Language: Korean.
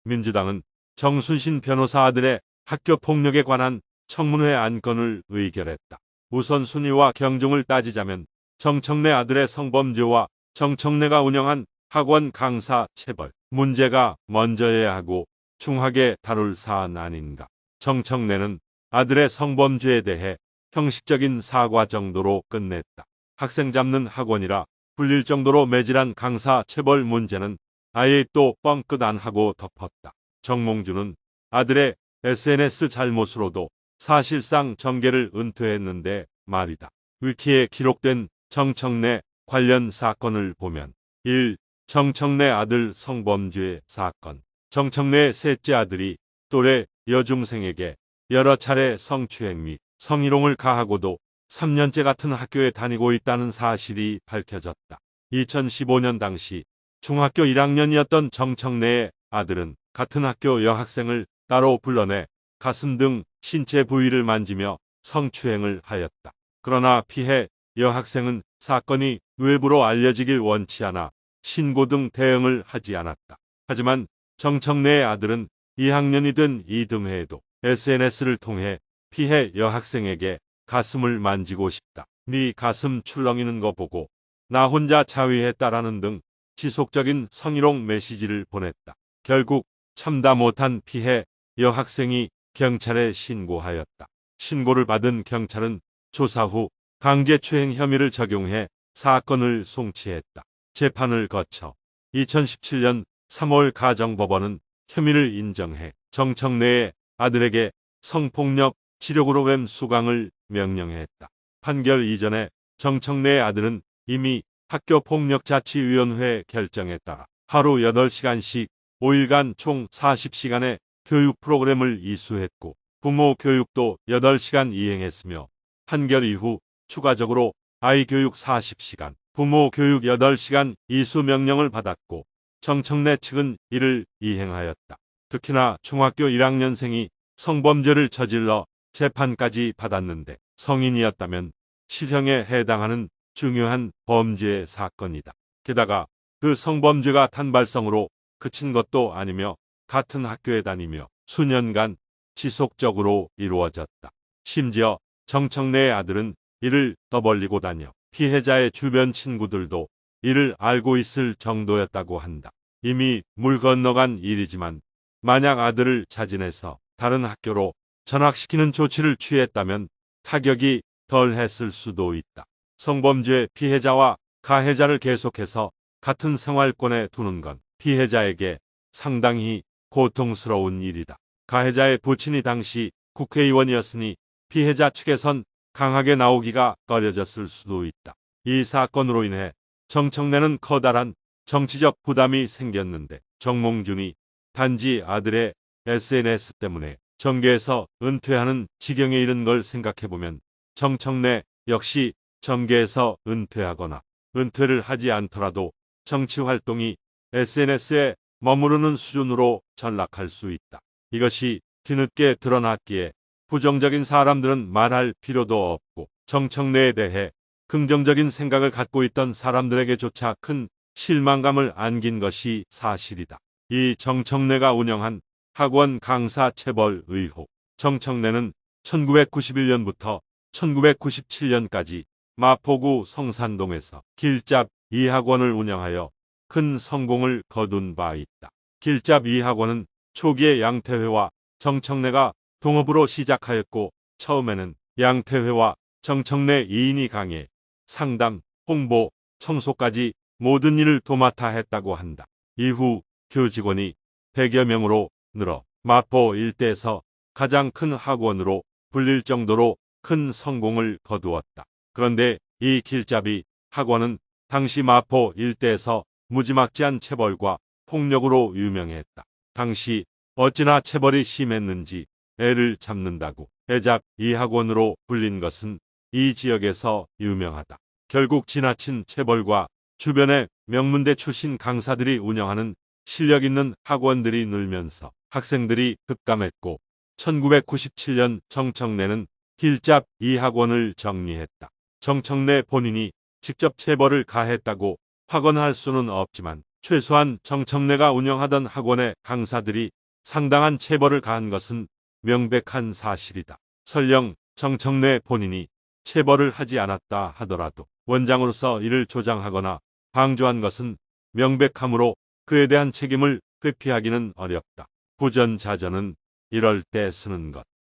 민주당은 정순신 변호사 아들의 학교 폭력에 관한 청문회 안건을 의결했다. 우선순위와 경중을 따지자면 정청래 아들의 성범죄와 정청래가 운영한 학원 강사 체벌 문제가 먼저여야 하고 중하게 다룰 사안 아닌가. 정청래는 아들의 성범죄에 대해 형식적인 사과 정도로 끝냈다. 학생 잡는 학원이라 불릴 정도로 매질한 강사 체벌 문제는 아예 또 뻥끗 안 하고 덮었다. 정몽주는 아들의 SNS 잘못으로도 사실상 정계를 은퇴했는데 말이다. 위키에 기록된 정청래 관련 사건을 보면 1. 정청래 아들 성범죄 사건. 정청래의 셋째 아들이 또래 여중생에게 여러 차례 성추행 및 성희롱을 가하고도 3년째 같은 학교에 다니고 있다는 사실이 밝혀졌다. 2015년 당시 중학교 1학년이었던 정청래의 아들은 같은 학교 여학생을 따로 불러내 가슴 등 신체 부위를 만지며 성추행을 하였다. 그러나 피해 여학생은 사건이 외부로 알려지길 원치 않아 신고 등 대응을 하지 않았다. 하지만 정청래의 아들은 2학년이 된 이듬해에도 SNS를 통해 피해 여학생에게 가슴을 만지고 싶다. 네 가슴 출렁이는 거 보고 나 혼자 자위했다라는 등 지속적인 성희롱 메시지를 보냈다. 결국 참다 못한 피해 여학생이 경찰에 신고하였다. 신고를 받은 경찰은 조사 후 강제추행 혐의를 적용해 사건을 송치했다. 재판을 거쳐 2017년 3월 가정법원은 혐의를 인정해 정청래의 아들에게 성폭력 치료그로램 수강을 명령했다. 판결 이전에 정청래의 아들은 이미 학교폭력자치위원회 결정에 따라 하루 8시간씩 5일간 총 40시간의 교육 프로그램을 이수했고 부모 교육도 8시간 이행했으며 판결 이후 추가적으로 아이 교육 40시간, 부모 교육 8시간 이수 명령을 받았고 정청래 측은 이를 이행하였다. 특히나 중학교 1학년생이 성범죄를 저질러 재판까지 받았는데 성인이었다면 실형에 해당하는 중요한 범죄 사건이다. 게다가 그 성범죄가 단발성으로 그친 것도 아니며 같은 학교에 다니며 수년간 지속적으로 이루어졌다. 심지어 정청래의 아들은 이를 떠벌리고 다녀 피해자의 주변 친구들도 이를 알고 있을 정도였다고 한다. 이미 물 건너간 일이지만 만약 아들을 자진해서 다른 학교로 전학시키는 조치를 취했다면 타격이 덜했을 수도 있다. 성범죄 피해자와 가해자를 계속해서 같은 생활권에 두는 건 피해자에게 상당히 고통스러운 일이다. 가해자의 부친이 당시 국회의원이었으니 피해자 측에선 강하게 나오기가 꺼려졌을 수도 있다. 이 사건으로 인해 정청래는 커다란 정치적 부담이 생겼는데 정몽준이 단지 아들의 SNS 때문에 정계에서 은퇴하는 지경에 이른 걸 생각해보면 정청래 역시 정계에서 은퇴하거나 은퇴를 하지 않더라도 정치 활동이 SNS에 머무르는 수준으로 전락할 수 있다. 이것이 뒤늦게 드러났기에 부정적인 사람들은 말할 필요도 없고 정청래에 대해 긍정적인 생각을 갖고 있던 사람들에게조차 큰 실망감을 안긴 것이 사실이다. 이 정청래가 운영한 학원 강사 체벌 의혹. 정청래는 1991년부터 1997년까지 마포구 성산동에서 길잡 2학원을 운영하여 큰 성공을 거둔 바 있다. 길잡 2학원은 초기에 양태회와 정청래가 동업으로 시작하였고 처음에는 양태회와 정청래 2인이 강의, 상담, 홍보, 청소까지 모든 일을 도맡아 했다고 한다. 이후 교직원이 100여 명으로 늘어 마포 일대에서 가장 큰 학원으로 불릴 정도로 큰 성공을 거두었다. 그런데 이 길잡이 학원은 당시 마포 일대에서 무지막지한 체벌과 폭력으로 유명했다. 당시 어찌나 체벌이 심했는지 애를 잡는다고 애잡 이 학원으로 불린 것은 이 지역에서 유명하다. 결국 지나친 체벌과 주변의 명문대 출신 강사들이 운영하는 실력 있는 학원들이 늘면서 학생들이 급감했고 1997년 정청래는 길잡 이 학원을 정리했다. 정청래 본인이 직접 체벌을 가했다고 확언할 수는 없지만 최소한 정청래가 운영하던 학원의 강사들이 상당한 체벌을 가한 것은 명백한 사실이다. 설령 정청래 본인이 체벌을 하지 않았다 하더라도 원장으로서 이를 조장하거나 방조한 것은 명백하므로 그에 대한 책임을 회피하기는 어렵다. 부전자전은 이럴 때 쓰는 것.